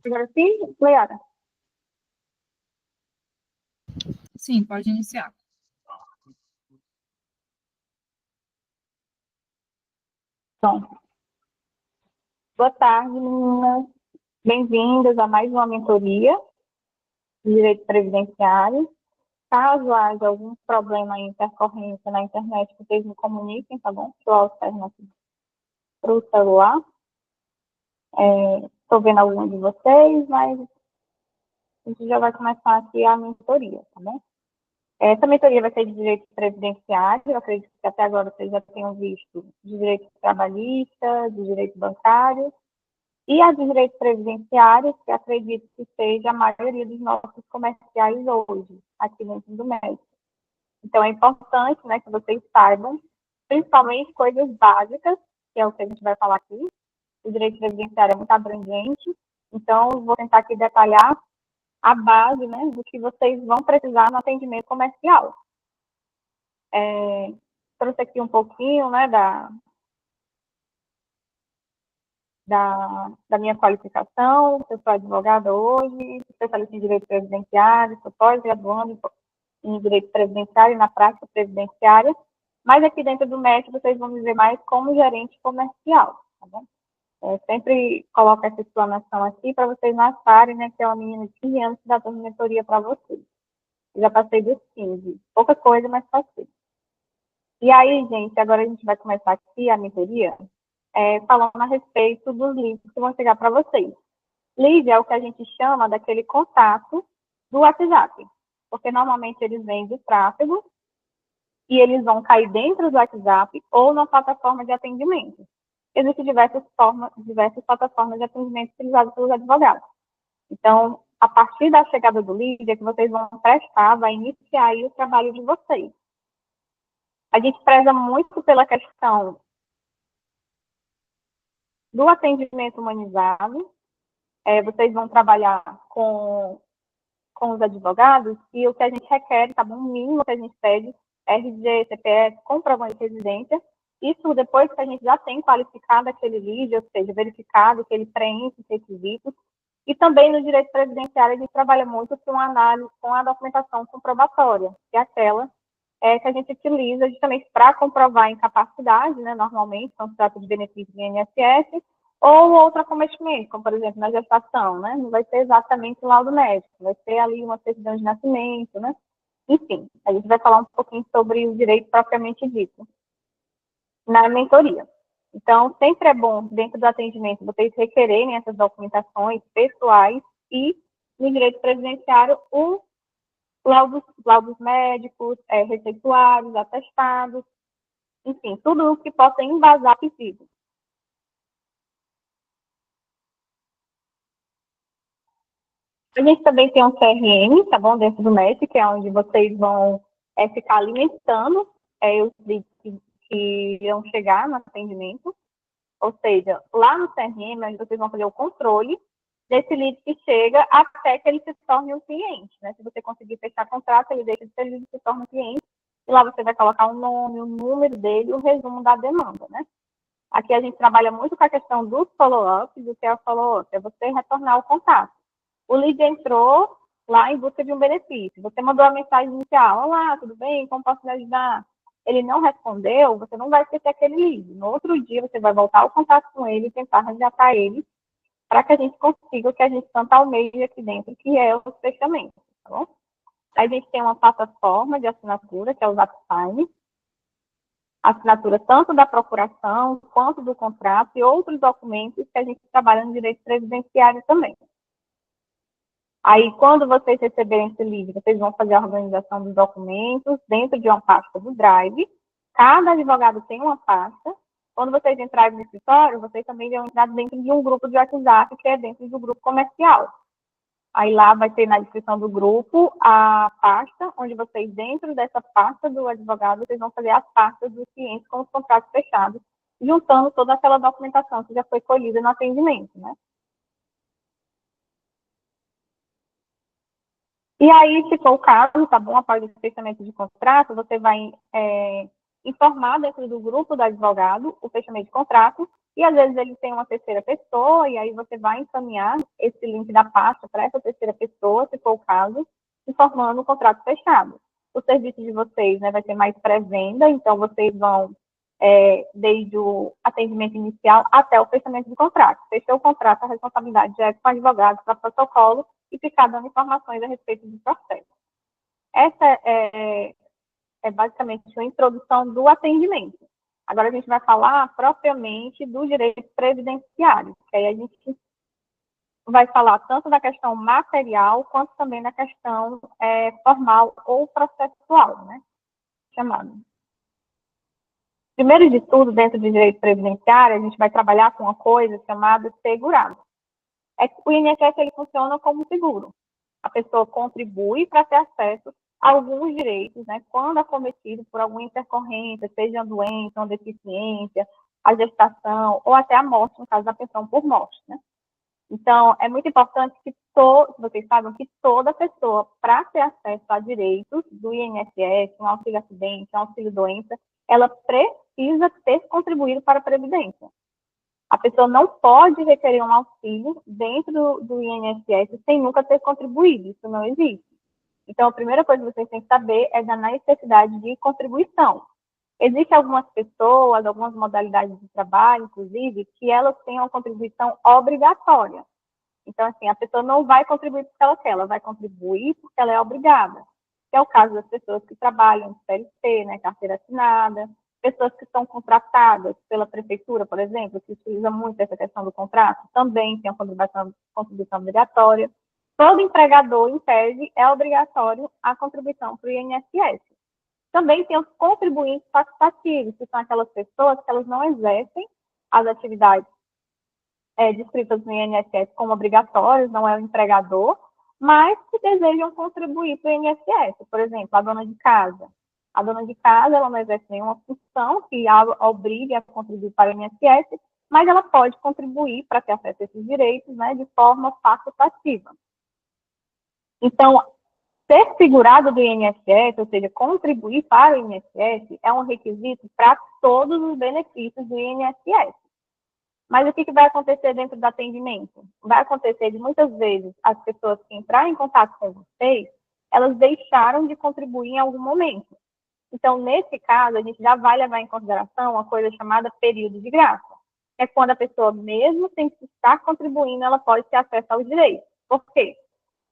Agora sim, Leara. Sim, pode iniciar. Então, boa tarde, meninas. Bem-vindas a mais uma mentoria de direito previdenciário. Caso haja algum problema em intercorrência na internet, vocês me comuniquem, tá bom? Eu alterno aqui para o celular. Estou vendo algum de vocês, mas a gente já vai começar aqui a mentoria, tá bom? Essa mentoria vai ser de direito previdenciário. Eu acredito que até agora vocês já tenham visto de direito trabalhista, de direito bancário e a de direito previdenciário, que acredito que seja a maioria dos nossos comerciais hoje, aqui dentro do MEC. Então, é importante, né, que vocês saibam, principalmente coisas básicas, que é o que a gente vai falar aqui. O direito previdenciário é muito abrangente, então, vou tentar aqui detalhar a base, né, do que vocês vão precisar no atendimento comercial. Trouxe aqui um pouquinho, né, da minha qualificação. Eu sou advogada hoje, especialista em direito previdenciário, sou pós-graduando em direito previdenciário e na prática previdenciária, mas aqui dentro do MEC vocês vão me ver mais como gerente comercial, tá bom? Sempre coloco essa explanação aqui para vocês não acharem, né, que é uma menina de 15 anos que dá toda mentoria para vocês. Eu já passei dos 15, pouca coisa, mas passei. E aí, gente, agora a gente vai começar aqui a mentoria falando a respeito dos livros que vão chegar para vocês. Lead é o que a gente chama daquele contato do WhatsApp, porque normalmente eles vêm de tráfego e eles vão cair dentro do WhatsApp ou na plataforma de atendimento. Existem diversas plataformas de atendimento utilizadas pelos advogados. Então, a partir da chegada do lead é que vocês vão prestar, vai iniciar aí o trabalho de vocês. A gente preza muito pela questão do atendimento humanizado. Vocês vão trabalhar com os advogados e o que a gente requer, tá bom? O mínimo que a gente pede, RG, CPF, comprovante de residência. Isso depois que a gente já tem qualificado aquele lead, ou seja, verificado que ele preenche os requisitos. E também no direito previdenciário a gente trabalha muito com a análise, com a documentação comprobatória, que é aquela que a gente utiliza justamente para comprovar a incapacidade, né, normalmente, quando se trata de benefício do INSS, ou outro acometimento, como, por exemplo, na gestação, né, não vai ser exatamente o laudo médico, vai ser ali uma certidão de nascimento, né, enfim, a gente vai falar um pouquinho sobre o direito propriamente dito na mentoria. Então, sempre é bom, dentro do atendimento, vocês requererem essas documentações pessoais e, no direito previdenciário, laudos médicos, receituários, atestados, enfim, tudo o que possa embasar pedido. A gente também tem um CRM, tá bom, dentro do MEC, que é onde vocês vão ficar alimentando os leads que irão chegar no atendimento. Ou seja, lá no CRM, onde vocês vão fazer o controle desse lead que chega até que ele se torne um cliente, né? Se você conseguir fechar contrato, ele deixa de ser lead e se torna um cliente. E lá você vai colocar o nome, o número dele e o resumo da demanda, né? Aqui a gente trabalha muito com a questão do follow-up, do que é o follow-up, é você retornar o contato. O lead entrou lá em busca de um benefício. Você mandou a mensagem inicial: olá, tudo bem? Como posso lhe ajudar? Ele não respondeu, você não vai esquecer aquele lead. No outro dia, você vai voltar ao contato com ele e tentar resgatar ele para que a gente consiga o que a gente tanto almeja aqui dentro, que é o fechamento, tá bom? A gente tem uma plataforma de assinatura, que é o ZapSign, assinatura tanto da procuração, quanto do contrato e outros documentos que a gente trabalha no direito previdenciário também. Aí, quando vocês receberem esse livro, vocês vão fazer a organização dos documentos dentro de uma pasta do Drive. Cada advogado tem uma pasta. Quando vocês entrarem no escritório, vocês também vão entrar dentro de um grupo de WhatsApp, que é dentro do grupo comercial. Aí lá vai ter na descrição do grupo a pasta, onde vocês, dentro dessa pasta do advogado, vocês vão fazer as pastas dos clientes com os contratos fechados, juntando toda aquela documentação que já foi colhida no atendimento, né? E aí, se for o caso, tá bom, após o fechamento de contrato, você vai informar dentro do grupo do advogado o fechamento de contrato E às vezes ele tem uma terceira pessoa, e aí você vai encaminhar esse link da pasta para essa terceira pessoa, se for o caso, e formando um contrato fechado. O serviço de vocês, né, vai ter mais pré-venda, então vocês vão, desde o atendimento inicial até o fechamento do contrato. Fechou o contrato, a responsabilidade já é com o advogado para protocolo e ficar dando informações a respeito do processo. Essa é basicamente a introdução do atendimento. Agora a gente vai falar propriamente do direito previdenciário, que aí a gente vai falar tanto da questão material quanto também da questão formal ou processual, né? Chamado. Primeiro de tudo, dentro do direito previdenciário, a gente vai trabalhar com uma coisa chamada segurado. O INSS ele funciona como seguro. A pessoa contribui para ter acesso a alguns direitos, né, quando acometido por alguma intercorrência, seja a doença, uma deficiência, a gestação, ou até a morte, no caso da pensão por morte, né? Então, é muito importante que vocês saibam que toda pessoa, para ter acesso a direitos do INSS, um auxílio acidente, um auxílio doença, ela precisa ter contribuído para a Previdência. A pessoa não pode requerer um auxílio dentro do INSS sem nunca ter contribuído, isso não existe. Então, a primeira coisa que vocês têm que saber é da necessidade de contribuição. Existem algumas pessoas, algumas modalidades de trabalho, inclusive, que elas têm uma contribuição obrigatória. Então, assim, a pessoa não vai contribuir porque ela vai contribuir porque ela é obrigada. Que é o caso das pessoas que trabalham de CLT, né, carteira assinada, pessoas que são contratadas pela prefeitura, por exemplo, que utiliza muito essa questão do contrato, também tem a contribuição obrigatória. Todo empregador, em tese, é obrigatório a contribuição para o INSS. Também tem os contribuintes facultativos, que são aquelas pessoas que elas não exercem as atividades descritas no INSS como obrigatórias, não é o empregador, mas que desejam contribuir para o INSS. Por exemplo, a dona de casa. A dona de casa, ela não exerce nenhuma função que a obrigue a contribuir para o INSS, mas ela pode contribuir para ter acesso a esses direitos, né, de forma facultativa. Então, ser segurado do INSS, ou seja, contribuir para o INSS, é um requisito para todos os benefícios do INSS. Mas o que vai acontecer dentro do atendimento? Vai acontecer de muitas vezes as pessoas que entrarem em contato com vocês, elas deixaram de contribuir em algum momento. Então, nesse caso, a gente já vai levar em consideração uma coisa chamada período de graça. É quando a pessoa, mesmo sem estar contribuindo, ela pode ter acesso aos direitos. Por quê?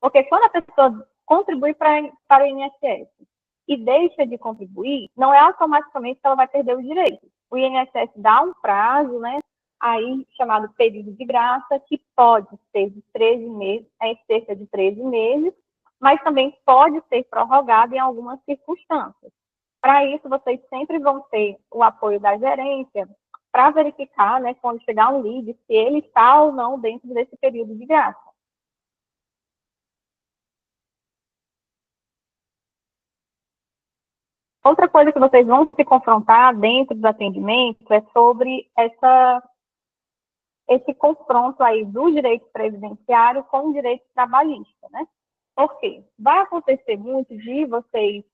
Porque quando a pessoa contribui para o INSS e deixa de contribuir, não é automaticamente que ela vai perder os direitos. O INSS dá um prazo, né, aí chamado período de graça, que pode ser de 13 meses, cerca de 13 meses, mas também pode ser prorrogado em algumas circunstâncias. Para isso, vocês sempre vão ter o apoio da gerência para verificar, né, quando chegar um lead, se ele está ou não dentro desse período de graça. Outra coisa que vocês vão se confrontar dentro do atendimento é sobre esse confronto aí do direito previdenciário com o direito trabalhista, né? Por quê? Vai acontecer muito de vocês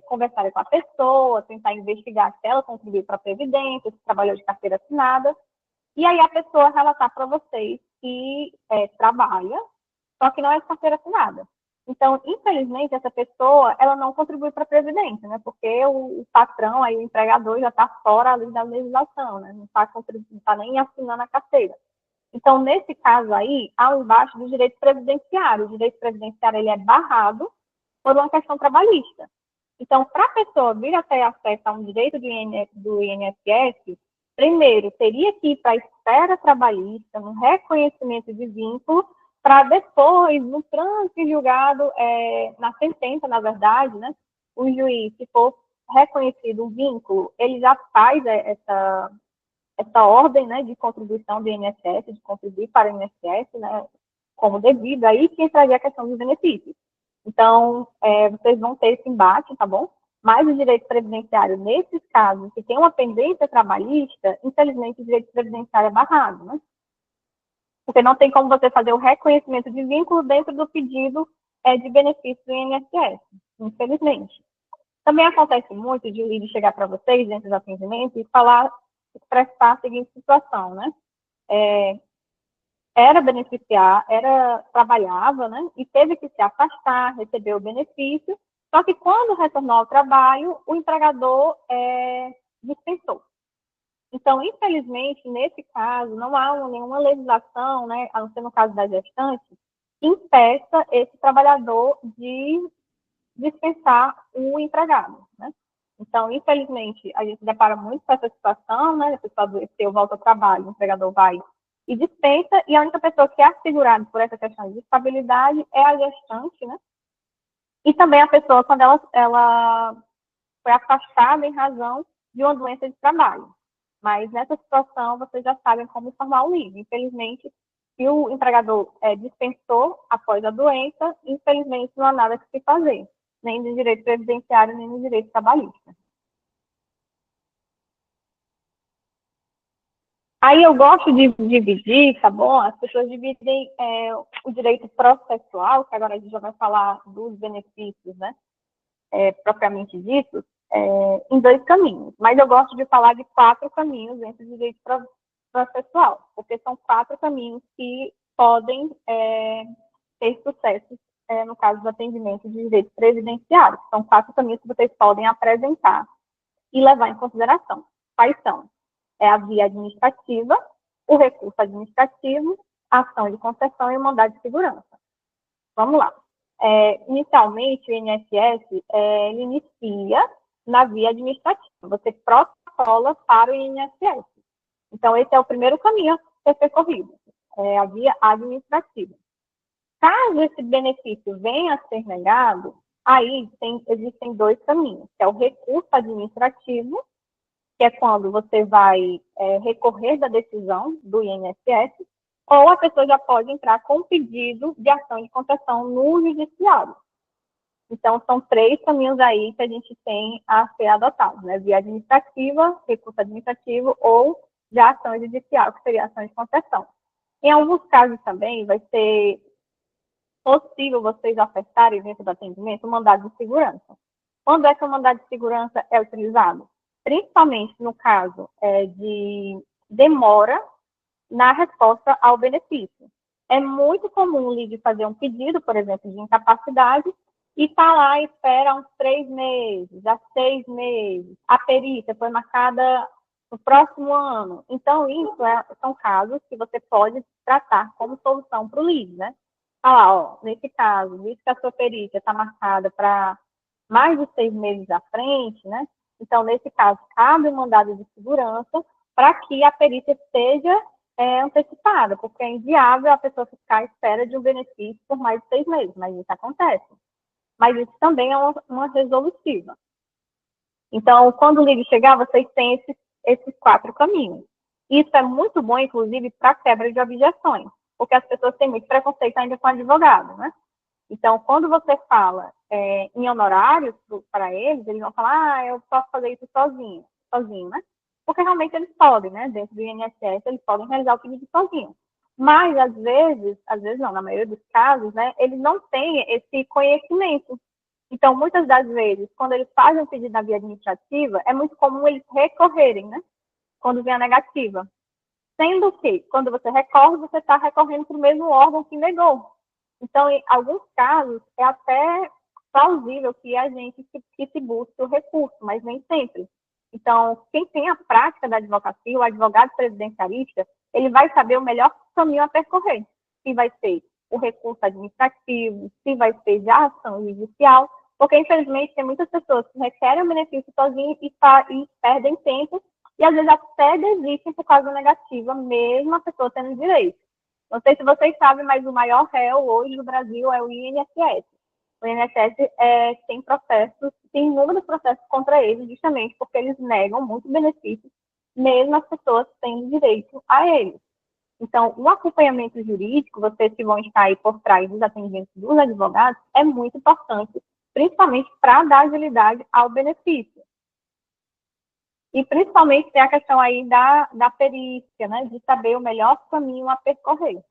conversarem com a pessoa, tentar investigar se ela contribuiu para a Previdência, se trabalhou de carteira assinada, e aí a pessoa relatar para vocês que trabalha, só que não é de carteira assinada. Então, infelizmente, essa pessoa, ela não contribui para a Previdência, né? Porque o patrão, aí, o empregador, já está fora ali da legislação, né? Não está nem assinando a carteira. Então, nesse caso aí, há o embate do direito previdenciário. O direito previdenciário, ele é barrado por uma questão trabalhista. Então, para a pessoa vir a ter acesso a um direito do INSS, primeiro, teria que ir para a esfera trabalhista, no reconhecimento de vínculo, para depois, no trânsito julgado, na sentença, na verdade, né, o juiz, se for reconhecido o vínculo, ele já faz essa ordem, né, de contribuição do INSS, de contribuir para o INSS, né, como devido, aí que entraria a questão dos benefícios. Então, vocês vão ter esse embate, tá bom? Mas o direito previdenciário, nesses casos que tem uma pendência trabalhista, infelizmente o direito previdenciário é barrado, né? Porque não tem como você fazer o reconhecimento de vínculo dentro do pedido de benefício do INSS, infelizmente. Também acontece muito de o líder chegar para vocês dentro do atendimento e falar expressar a seguinte situação, né? Trabalhava, né? E teve que se afastar, recebeu o benefício, só que quando retornou ao trabalho, o empregador dispensou. Então, infelizmente, nesse caso, não há nenhuma legislação, né, a não ser no caso da gestante, que impeça esse trabalhador de dispensar o empregado, né? Então, infelizmente, a gente depara muito com essa situação, né? A pessoa adoeceu, volta ao trabalho, o empregador vai e dispensa, e a única pessoa que é assegurada por essa questão de estabilidade é a gestante, né? E também a pessoa quando ela foi afastada em razão de uma doença de trabalho. Mas nessa situação, vocês já sabem como formar o livre. Infelizmente, se o empregador dispensou após a doença, infelizmente não há nada que se fazer, nem no direito previdenciário, nem no direito trabalhista. Aí eu gosto de dividir, tá bom? As pessoas dividem o direito processual, que agora a gente já vai falar dos benefícios, né? Propriamente dito, em 2 caminhos. Mas eu gosto de falar de 4 caminhos dentro do direito processual, porque são 4 caminhos que podem ter sucesso no caso do atendimento de direito previdenciário. São 4 caminhos que vocês podem apresentar e levar em consideração. Quais são? A via administrativa, o recurso administrativo, a ação de concessão e o mandado de segurança. Vamos lá. Inicialmente, o INSS ele inicia na via administrativa. Você protocola para o INSS. Então, esse é o primeiro caminho a ser percorrido, a via administrativa. Caso esse benefício venha a ser negado, aí existem 2 caminhos, que é o recurso administrativo, que é quando você vai recorrer da decisão do INSS, ou a pessoa já pode entrar com pedido de ação de concessão no judiciário. Então, são 3 caminhos aí que a gente tem a ser adotados, né? Via administrativa, recurso administrativo ou já ação judicial, que seria ação de concessão. Em alguns casos também vai ser possível vocês ofertarem dentro do atendimento o mandado de segurança. Quando é que o mandado de segurança é utilizado? Principalmente no caso de demora na resposta ao benefício. É muito comum o LID fazer um pedido, por exemplo, de incapacidade, e está lá e espera uns 3 meses, há 6 meses. A perícia foi marcada no próximo ano. Então, isso são casos que você pode tratar como solução para o LID, né? Nesse caso, visto que a sua perícia está marcada para mais de 6 meses à frente, né? Então, nesse caso, cabe o mandado de segurança para que a perícia seja antecipada, porque é inviável a pessoa ficar à espera de um benefício por mais de 6 meses, mas isso acontece. Mas isso também é uma resolutiva. Então, quando o LID chegar, vocês têm esses 4 caminhos. Isso é muito bom, inclusive, para quebra de objeções, porque as pessoas têm muito preconceito ainda com advogado, né? Então, quando você fala em honorários para eles vão falar, eu posso fazer isso sozinho, né? Porque realmente eles podem, né? Dentro do INSS, eles podem realizar o pedido sozinho. Mas, às vezes não, na maioria dos casos, né? Eles não têm esse conhecimento. Então, muitas das vezes, quando eles fazem o pedido na via administrativa, é muito comum eles recorrerem, né? Quando vem a negativa. Sendo que, quando você recorre, você está recorrendo para o mesmo órgão que negou. Então, em alguns casos, é até plausível que se busque o recurso, mas nem sempre. Então, quem tem a prática da advocacia, o advogado previdenciarista, ele vai saber o melhor caminho a percorrer. Se vai ser o recurso administrativo, se vai ser já a ação judicial, porque, infelizmente, tem muitas pessoas que requerem o benefício sozinho e perdem tempo, e às vezes até desistem por causa negativa, mesmo a pessoa tendo direito. Não sei se vocês sabem, mas o maior réu hoje no Brasil é o INSS. O INSS tem inúmeros processos contra eles, justamente porque eles negam muito benefícios, mesmo as pessoas tendo direito a eles. Então, o acompanhamento jurídico, vocês que vão estar aí por trás dos atendimentos dos advogados, é muito importante, principalmente para dar agilidade ao benefício. E principalmente tem a questão aí da perícia, né, de saber o melhor caminho a percorrer.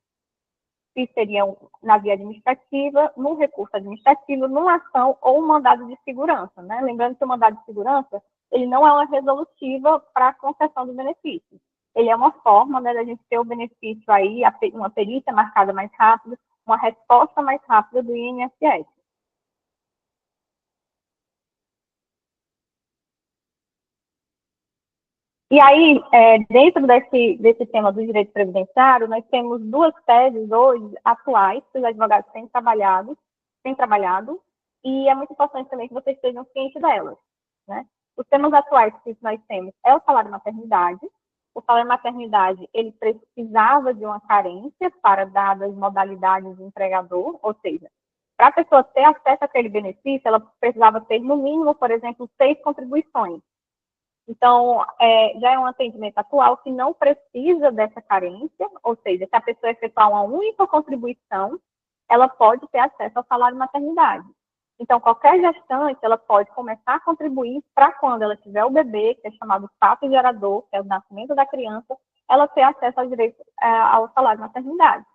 Se seria na via administrativa, no recurso administrativo, numa ação ou um mandado de segurança, né? Lembrando que o mandado de segurança ele não é uma resolutiva para a concessão do benefício. Ele é uma forma, né, da gente ter o benefício aí, uma perícia marcada mais rápido, uma resposta mais rápida do INSS. E aí, dentro desse tema do direito previdenciário, nós temos duas teses hoje atuais que os advogados têm trabalhado, e é muito importante também que vocês estejam cientes delas, né? Os temas atuais que nós temos é o salário maternidade. O salário maternidade, ele precisava de uma carência para dadas modalidades do empregador, ou seja, para a pessoa ter acesso àquele benefício, ela precisava ter, no mínimo, por exemplo, 6 contribuições. Então, já é um atendimento atual que não precisa dessa carência, ou seja, se a pessoa efetuar uma única contribuição, ela pode ter acesso ao salário maternidade. Então, qualquer gestante, ela pode começar a contribuir para quando ela tiver o bebê, que é chamado fato gerador, que é o nascimento da criança, ela ter acesso ao direito ao salário maternidade.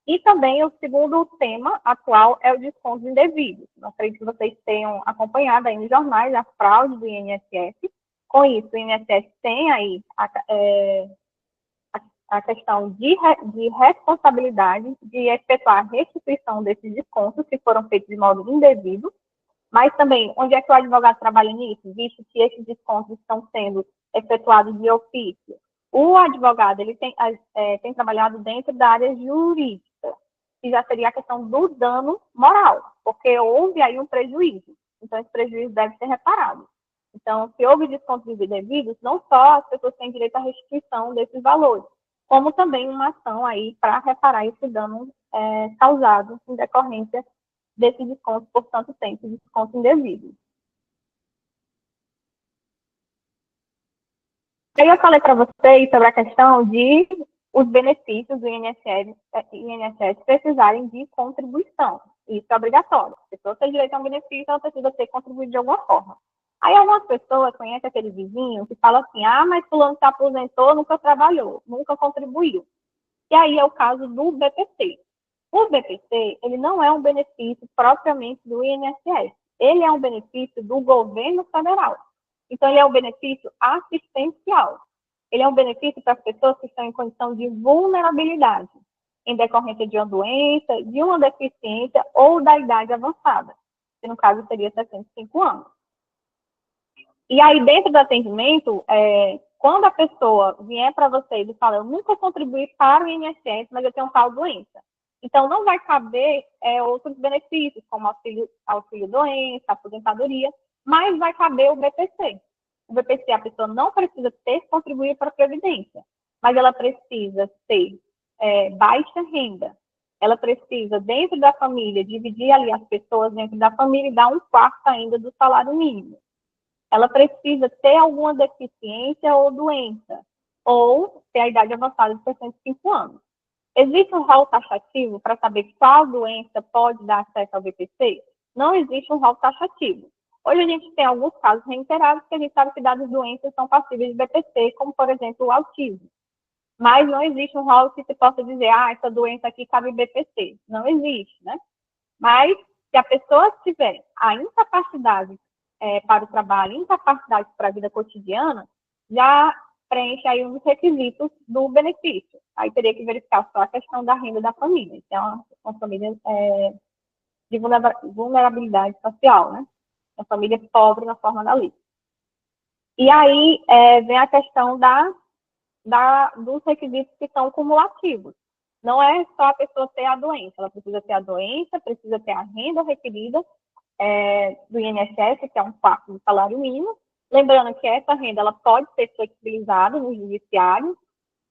E também o segundo tema atual é o desconto indevido. Não sei se vocês tenham acompanhado aí nos jornais a fraude do INSS. Com isso, o INSS tem aí a questão de responsabilidade de efetuar a restituição desses descontos que foram feitos de modo indevido, mas também onde é que o advogado trabalha nisso, visto que esses descontos estão sendo efetuados de ofício. O advogado ele tem trabalhado dentro da área jurídica, que já seria a questão do dano moral, porque houve aí um prejuízo. Então, esse prejuízo deve ser reparado. Então, se houve descontos indevidos, não só as pessoas têm direito à restituição desses valores, como também uma ação aí para reparar esse dano causado em decorrência desse desconto por tanto tempo, desconto indevido. Aí eu falei para vocês sobre a questão de os benefícios do INSS precisarem de contribuição. Isso é obrigatório. Se a pessoa tem direito a um benefício, ela precisa ter contribuído de alguma forma. Aí algumas pessoas conhecem aquele vizinho que fala assim, mas fulano se aposentou, nunca trabalhou, nunca contribuiu. E aí é o caso do BPC. O BPC, ele não é um benefício propriamente do INSS. Ele é um benefício do governo federal. Então, ele é um benefício assistencial. Ele é um benefício para as pessoas que estão em condição de vulnerabilidade, em decorrência de uma doença, de uma deficiência ou da idade avançada, que no caso seria 65 anos. E aí, dentro do atendimento, quando a pessoa vier para vocês e fala, eu nunca contribuí para o INSS, mas eu tenho tal doença. Então, não vai caber outros benefícios, como auxílio-doença, aposentadoria, mas vai caber o BPC. O BPC, a pessoa não precisa ter contribuído para a Previdência, mas ela precisa ter baixa renda. Ela precisa, dentro da família, dividir ali as pessoas dentro da família e dar um quarto ainda do salário mínimo. Ela precisa ter alguma deficiência ou doença, ou ter a idade avançada de 65 anos. Existe um rol taxativo para saber qual doença pode dar acesso ao BPC? Não existe um rol taxativo. Hoje a gente tem alguns casos reiterados que a gente sabe que dadas doenças são passíveis de BPC, como, por exemplo, o autismo. Mas não existe um rol que se possa dizer, essa doença aqui cabe BPC. Não existe, né? Mas, se a pessoa tiver a incapacidade para o trabalho, incapacidade para a vida cotidiana, já preenche aí um dos requisitos do benefício. Aí teria que verificar só a questão da renda da família. Então, uma família de vulnerabilidade social, né? Uma família pobre na forma da lei. E aí vem a questão dos requisitos que são cumulativos. Não é só a pessoa ter a doença, ela precisa ter a doença, precisa ter a renda requerida do INSS, que é um quarto do salário mínimo. Lembrando que essa renda ela pode ser flexibilizada no judiciário,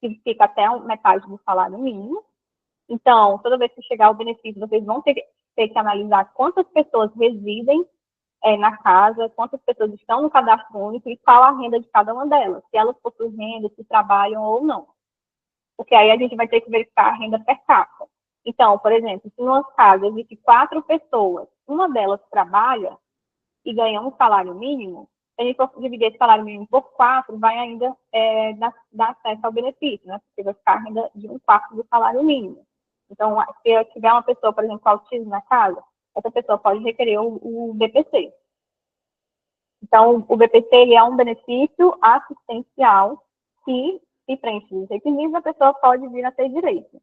que fica até metade do salário mínimo. Então, toda vez que chegar o benefício, vocês vão ter que analisar quantas pessoas residem na casa, quantas pessoas estão no cadastro único e qual a renda de cada uma delas, se elas possuem renda, se trabalham ou não. Porque aí a gente vai ter que verificar a renda per capita. Então, por exemplo, se numa casa existe 4 pessoas, uma delas trabalha e ganha um salário mínimo, se a gente for dividir esse salário mínimo por 4, vai ainda dar acesso ao benefício, né? Porque vai ficar a renda de um quarto do salário mínimo. Então, se eu tiver uma pessoa, por exemplo, com autismo na casa, essa pessoa pode requerer o BPC. Então, o BPC ele é um benefício assistencial que, se preenche os requisitos, a pessoa pode vir a ter direito.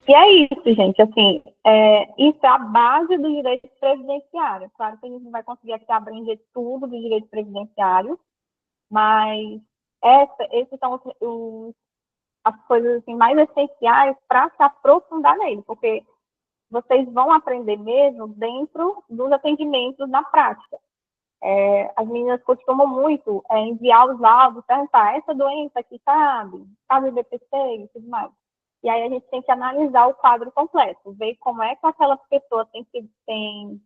E é isso, gente, assim, isso é a base do direito previdenciário. Claro que a gente não vai conseguir aqui abranger tudo do direito previdenciário, mas esses são as coisas assim, mais essenciais para se aprofundar nele, porque vocês vão aprender mesmo dentro dos atendimentos na prática. As meninas costumam muito enviar os laudos, perguntar, essa doença aqui cabe BPC e tudo mais. E aí a gente tem que analisar o quadro completo, ver como é que aquela pessoa tem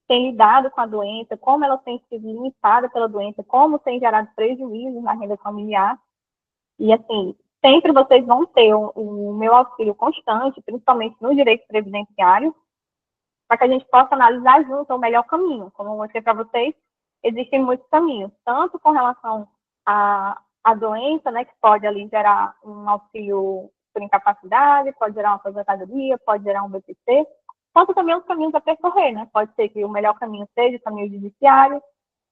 lidado com a doença, como ela tem sido limitada pela doença, como tem gerado prejuízos na renda familiar. E, assim, sempre vocês vão ter o meu auxílio constante, principalmente no direito previdenciário, para que a gente possa analisar junto o melhor caminho. Como eu mostrei para vocês, existem muitos caminhos, tanto com relação à doença, né, que pode ali gerar um auxílio por incapacidade, pode gerar uma aposentadoria, pode gerar um BPC, quanto também os caminhos a percorrer, né? Pode ser que o melhor caminho seja o caminho judiciário,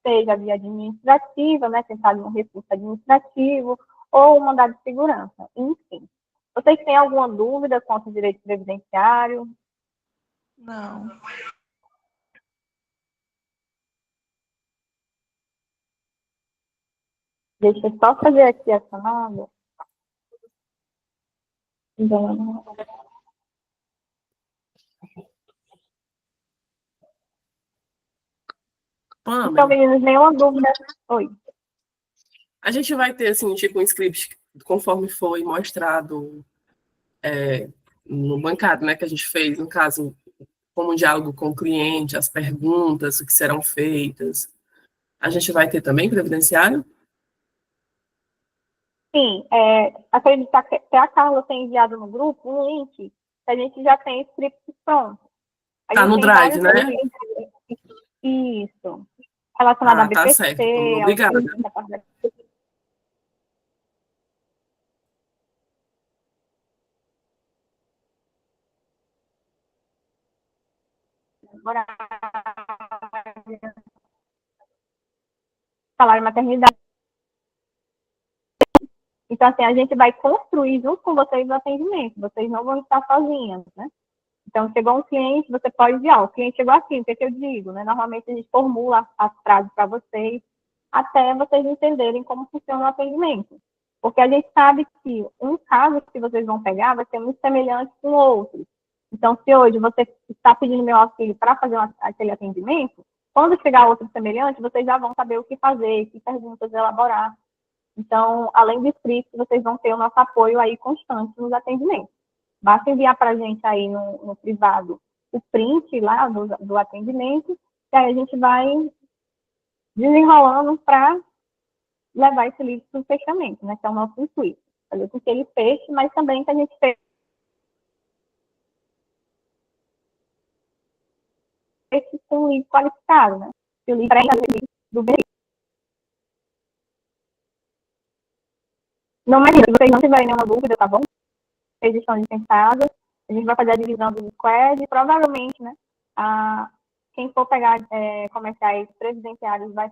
seja a via administrativa, né, tentar um recurso administrativo, ou um mandado de segurança, enfim. Vocês têm alguma dúvida quanto ao direito previdenciário? Não. Deixa eu só fazer aqui a chamada. Então, meninos, nenhuma dúvida. Oi. A gente vai ter, assim, tipo, um script conforme foi mostrado no bancado, né, que a gente fez, no caso, como um diálogo com o cliente, as perguntas, o que serão feitas. A gente vai ter também previdenciário? Sim, acredito que a Carla tem enviado no grupo um link que a gente já tem script pronto. Tá no Drive, né? Isso. Relacionado a BPC. Tá certo. Então, obrigada. Salário maternidade. Então, assim, a gente vai construir junto com vocês o atendimento. Vocês não vão estar sozinhas, né? Então, chegou um cliente, você pode enviar. O cliente chegou assim, o que é que eu digo? Né? Normalmente, a gente formula as frases para vocês, até vocês entenderem como funciona o atendimento. Porque a gente sabe que um caso que vocês vão pegar vai ser muito semelhante com o outro. Então, se hoje você está pedindo meu auxílio para fazer aquele atendimento, quando chegar outro semelhante, vocês já vão saber o que fazer, que perguntas elaborar. Então, além do script, vocês vão ter o nosso apoio aí constante nos atendimentos. Basta enviar para a gente aí no privado o print lá do atendimento, e aí a gente vai desenrolando para levar esse livro para o fechamento, né? Que é o nosso intuito. Fazer com que ele feche, mas também que a gente feche com um livro qualificado, né? Que o livro é do benefício. Não, imagina, se vocês não tiverem nenhuma dúvida, tá bom? Vocês estão dispensadas. A gente vai fazer a divisão do squad e provavelmente, né, quem for pegar comerciais previdenciários vai